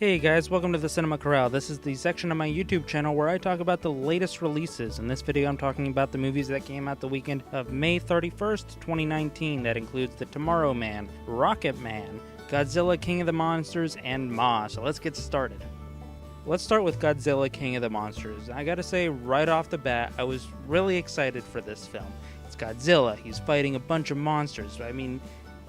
Hey guys, welcome to the Cinema Corral. This is the section of my YouTube channel where I talk about the latest releases. In this video I'm talking about the movies that came out the weekend of May 31st, 2019. That includes The Tomorrow Man, Rocketman, Godzilla King of the Monsters, and Ma. So let's get started. Let's start with Godzilla King of the Monsters. I gotta say right off the bat, I was really excited for this film. It's Godzilla, he's fighting a bunch of monsters. I mean,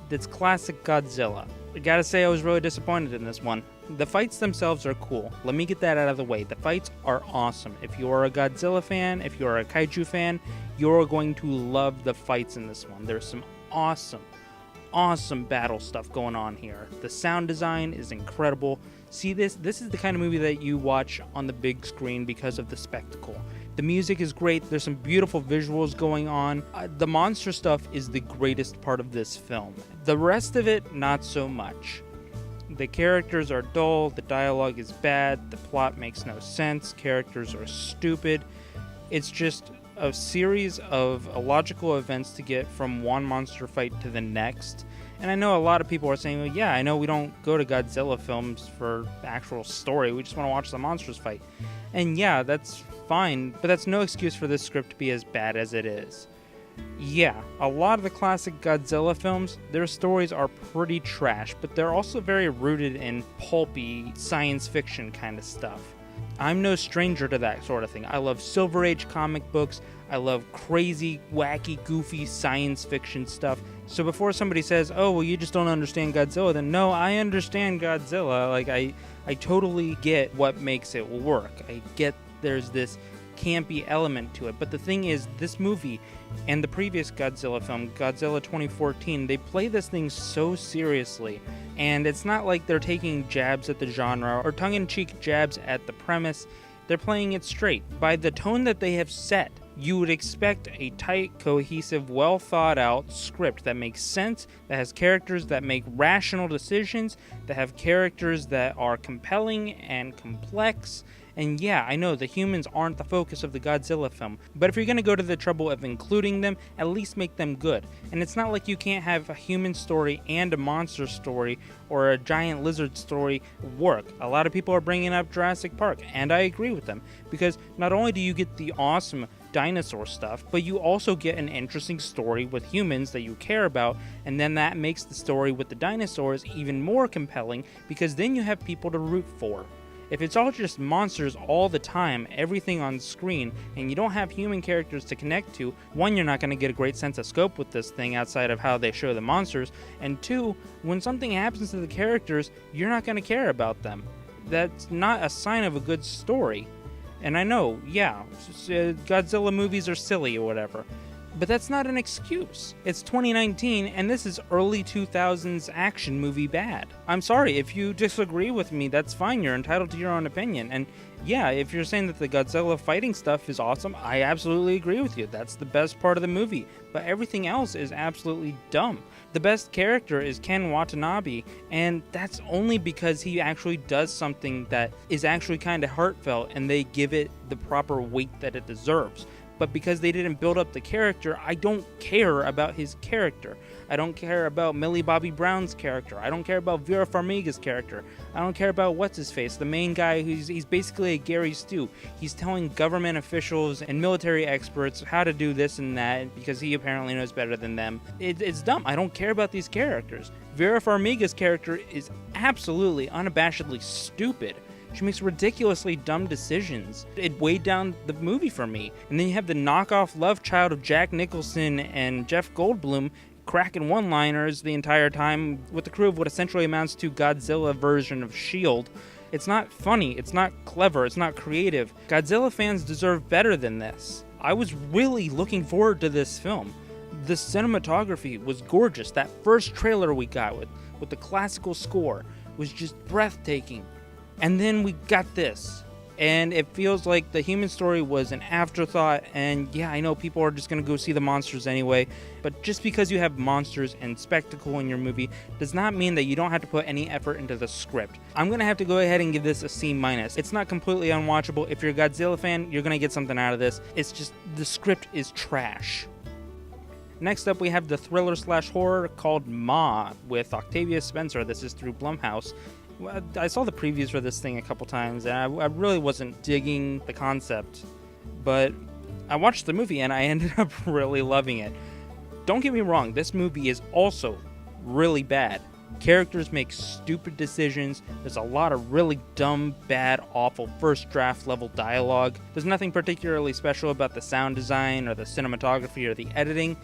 it's classic Godzilla. I gotta say I was really disappointed in this one. The fights themselves are cool. Let me get that out of the way. The fights are awesome. If you are a Godzilla fan, if you are a kaiju fan, you're going to love the fights in this one. There's some awesome battle stuff going on here. The sound design is incredible. See, this is the kind of movie that you watch on the big screen because of the spectacle. The music is great. There's some beautiful visuals going on. The monster stuff is the greatest part of this film. The rest of it, not so much. The characters are dull, the dialogue is bad, the plot makes no sense, characters are stupid. It's just a series of illogical events to get from one monster fight to the next. And I know a lot of people are saying, well, yeah, I know we don't go to Godzilla films for the actual story, we just want to watch the monsters fight. And yeah, that's fine, but that's no excuse for this script to be as bad as it is. Yeah, a lot of the classic Godzilla films, their stories are pretty trash, but they're also very rooted in pulpy science fiction kind of stuff. I'm no stranger to that sort of thing. I love Silver Age comic books, I love crazy, wacky, goofy science fiction stuff. So before somebody says, oh, well, you just don't understand Godzilla, then no, I understand Godzilla. Like, I totally get what makes it work. I get there's this campy element to it. But the thing is, this movie and the previous Godzilla film, Godzilla 2014, they play this thing so seriously. And it's not like they're taking jabs at the genre or tongue-in-cheek jabs at the premise. They're playing it straight. By the tone that they have set, you would expect a tight, cohesive, well-thought-out script that makes sense, that has characters that make rational decisions, that have characters that are compelling and complex. And yeah, I know the humans aren't the focus of the Godzilla film, but if you're going to go to the trouble of including them, at least make them good. And it's not like you can't have a human story and a monster story or a giant lizard story work. A lot of people are bringing up Jurassic Park, and I agree with them, because not only do you get the awesome dinosaur stuff, but you also get an interesting story with humans that you care about, and then that makes the story with the dinosaurs even more compelling, because then you have people to root for. If it's all just monsters all the time, everything on screen, and you don't have human characters to connect to, one, you're not going to get a great sense of scope with this thing outside of how they show the monsters, and two, when something happens to the characters, you're not going to care about them. That's not a sign of a good story. And I know, yeah, Godzilla movies are silly or whatever, but that's not an excuse. It's 2019, and this is early 2000s action movie bad. I'm sorry, if you disagree with me, that's fine, you're entitled to your own opinion. And yeah, if you're saying that the Godzilla fighting stuff is awesome, I absolutely agree with you. That's the best part of the movie, but everything else is absolutely dumb. The best character is Ken Watanabe, and that's only because he actually does something that is actually kind of heartfelt, and they give it the proper weight that it deserves. But because they didn't build up the character, I don't care about his character. I don't care about Millie Bobby Brown's character. I don't care about Vera Farmiga's character. I don't care about what's-his-face, the main guy he's basically a Gary Stu. He's telling government officials and military experts how to do this and that because he apparently knows better than them. It's dumb. I don't care about these characters. Vera Farmiga's character is absolutely, unabashedly stupid. She makes ridiculously dumb decisions. It weighed down the movie for me. And then you have the knockoff love child of Jack Nicholson and Jeff Goldblum cracking one-liners the entire time with the crew of what essentially amounts to Godzilla version of S.H.I.E.L.D. It's not funny, it's not clever, it's not creative. Godzilla fans deserve better than this. I was really looking forward to this film. The cinematography was gorgeous. That first trailer we got with the classical score was just breathtaking. And then we got this, and it feels like the human story was an afterthought, and yeah, I know people are just going to go see the monsters anyway, but just because you have monsters and spectacle in your movie does not mean that you don't have to put any effort into the script. I'm going to have to go ahead and give this a C-. It's not completely unwatchable. If you're a Godzilla fan, you're going to get something out of this. It's just, the script is trash. Next up, we have the thriller/horror called Ma with Octavia Spencer. This is through Blumhouse. I saw the previews for this thing a couple times, and I really wasn't digging the concept, but I watched the movie and I ended up really loving it. Don't get me wrong, this movie is also really bad. Characters make stupid decisions. There's a lot of really dumb, bad, awful first draft level dialogue. There's nothing particularly special about the sound design or the cinematography or the editing,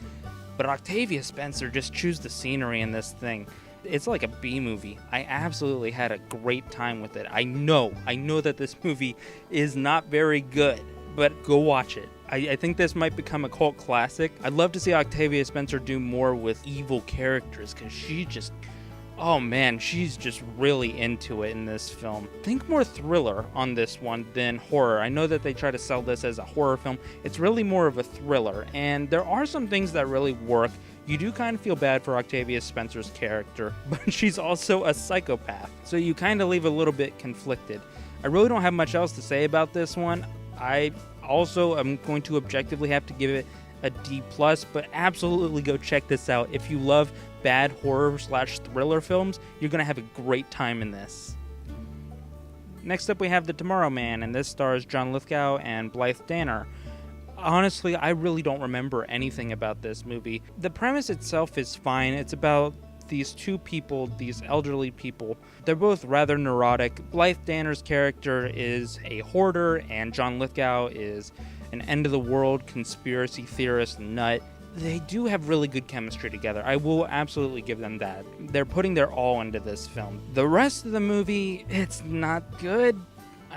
but Octavia Spencer just chews the scenery in this thing. It's like a B movie. I absolutely had a great time with it. I know that this movie is not very good, but go watch it. I think this might become a cult classic. I'd love to see Octavia Spencer do more with evil characters, because she's just really into it in this film. Think more thriller on this one than horror. I know that they try to sell this as a horror film. It's really more of a thriller, and there are some things that really work. You do kind of feel bad for Octavia Spencer's character, but she's also a psychopath, so you kind of leave a little bit conflicted. I really don't have much else to say about this one. I also am going to objectively have to give it a D+, but absolutely go check this out. If you love bad horror/thriller films, you're going to have a great time in this. Next up we have The Tomorrow Man, and this stars John Lithgow and Blythe Danner. Honestly, I really don't remember anything about this movie. The premise itself is fine. It's about these two people, these elderly people. They're both rather neurotic. Blythe Danner's character is a hoarder, and John Lithgow is an end-of-the-world conspiracy theorist nut. They do have really good chemistry together. I will absolutely give them that. They're putting their all into this film. The rest of the movie, it's not good.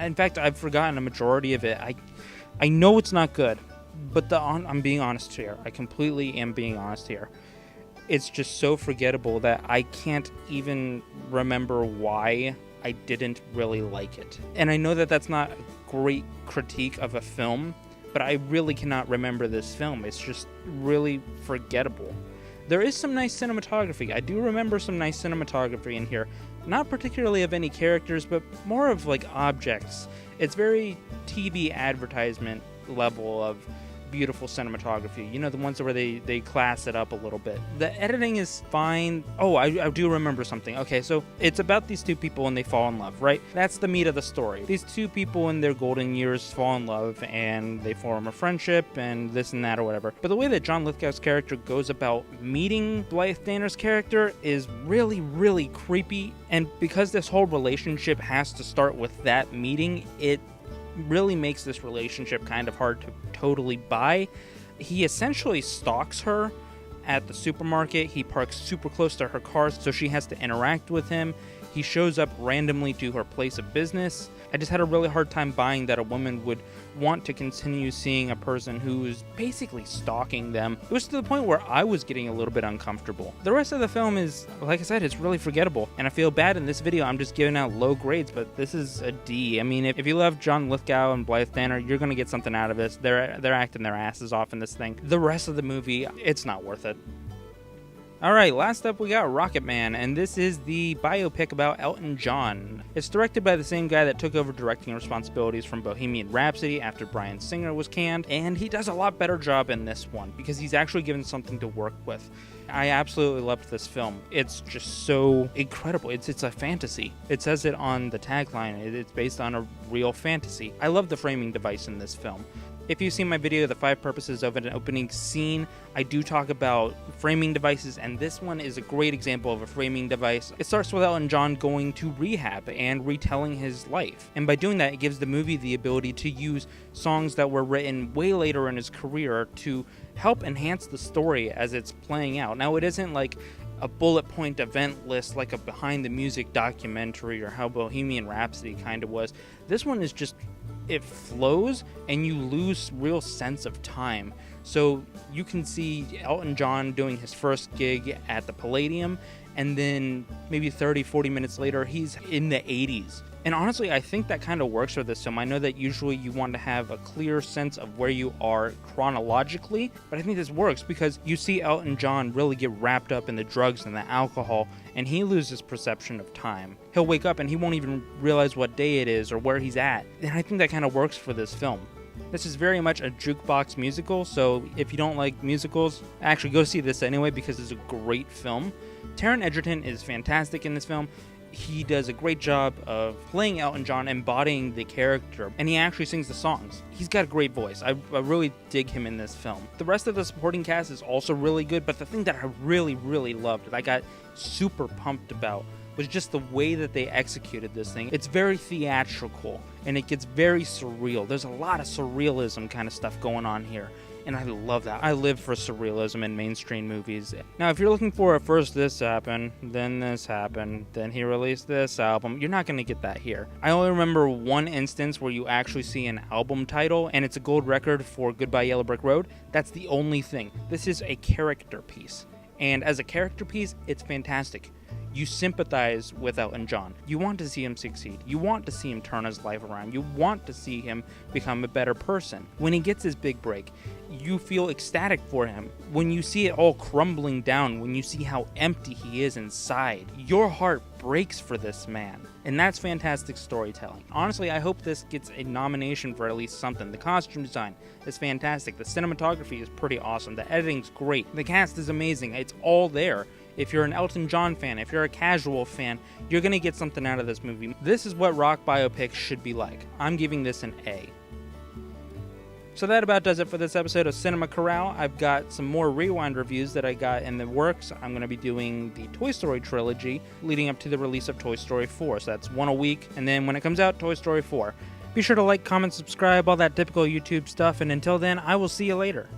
In fact, I've forgotten a majority of it. I know it's not good, but I'm being honest here. I completely am being honest here. It's just so forgettable that I can't even remember why I didn't really like it. And I know that that's not a great critique of a film, but I really cannot remember this film. It's just really forgettable. There is some nice cinematography. I do remember some nice cinematography in here. Not particularly of any characters, but more of like objects. It's very TV advertisement level of beautiful cinematography. You know, the ones where they class it up a little bit. The editing is fine. Oh, I do remember something. Okay, so it's about these two people and they fall in love, right? That's the meat of the story. These two people in their golden years fall in love and they form a friendship and this and that or whatever. But the way that John Lithgow's character goes about meeting Blythe Danner's character is really, really creepy. And because this whole relationship has to start with that meeting, it really makes this relationship kind of hard to totally buy. He essentially stalks her at the supermarket. He parks super close to her car, so she has to interact with him. He shows up randomly to her place of business. I just had a really hard time buying that a woman would want to continue seeing a person who is basically stalking them. It was to the point where I was getting a little bit uncomfortable. The rest of the film is, like I said, it's really forgettable. And I feel bad in this video, I'm just giving out low grades, but this is a D. I mean, if you love John Lithgow and Blythe Danner, you're going to get something out of this. They're acting their asses off in this thing. The rest of the movie, it's not worth it. Alright, last up we got Rocketman, and this is the biopic about Elton John. It's directed by the same guy that took over directing responsibilities from Bohemian Rhapsody after Bryan Singer was canned, and he does a lot better job in this one, because he's actually given something to work with. I absolutely loved this film. It's just so incredible. It's a fantasy. It says it on the tagline. It's based on a real fantasy. I love the framing device in this film. If you've seen my video, The 5 Purposes of an Opening Scene, I do talk about framing devices, and this one is a great example of a framing device. It starts with Elton John going to rehab and retelling his life, and by doing that, it gives the movie the ability to use songs that were written way later in his career to help enhance the story as it's playing out. Now, it isn't like a bullet point event list like a behind the music documentary or how Bohemian Rhapsody kind of was. This one is just, it flows and you lose real sense of time. So you can see Elton John doing his first gig at the Palladium, and then maybe 30-40 minutes later he's in the 80s. And honestly, I think that kind of works for this film. I know that usually you want to have a clear sense of where you are chronologically, but I think this works because you see Elton John really get wrapped up in the drugs and the alcohol, and he loses perception of time. He'll wake up and he won't even realize what day it is or where he's at. And I think that kind of works for this film. This is very much a jukebox musical, so if you don't like musicals, actually go see this anyway because it's a great film. Taron Egerton is fantastic in this film. He does a great job of playing Elton John, embodying the character, and he actually sings the songs. He's got a great voice. I really dig him in this film. The rest of the supporting cast is also really good, but the thing that I really, really loved, that I got super pumped about, was just the way that they executed this thing. It's very theatrical, and it gets very surreal. There's a lot of surrealism kind of stuff going on here, and I love that. I live for surrealism in mainstream movies. Now, if you're looking for first this happened, then this happened, then he released this album, you're not going to get that here. I only remember one instance where you actually see an album title, and it's a gold record for Goodbye Yellow Brick Road. That's the only thing. This is a character piece, and as a character piece, it's fantastic. You sympathize with Elton John. You want to see him succeed. You want to see him turn his life around. You want to see him become a better person. When he gets his big break, you feel ecstatic for him. When you see it all crumbling down, when you see how empty he is inside, your heart breaks for this man. And that's fantastic storytelling. Honestly, I hope this gets a nomination for at least something. The costume design is fantastic. The cinematography is pretty awesome. The editing's great. The cast is amazing. It's all there. If you're an Elton John fan, if you're a casual fan, you're going to get something out of this movie. This is what rock biopics should be like. I'm giving this an A. So that about does it for this episode of Cinema Corral. I've got some more Rewind reviews that I got in the works. I'm going to be doing the Toy Story trilogy leading up to the release of Toy Story 4. So that's one a week, and then when it comes out, Toy Story 4. Be sure to like, comment, subscribe, all that typical YouTube stuff, and until then, I will see you later.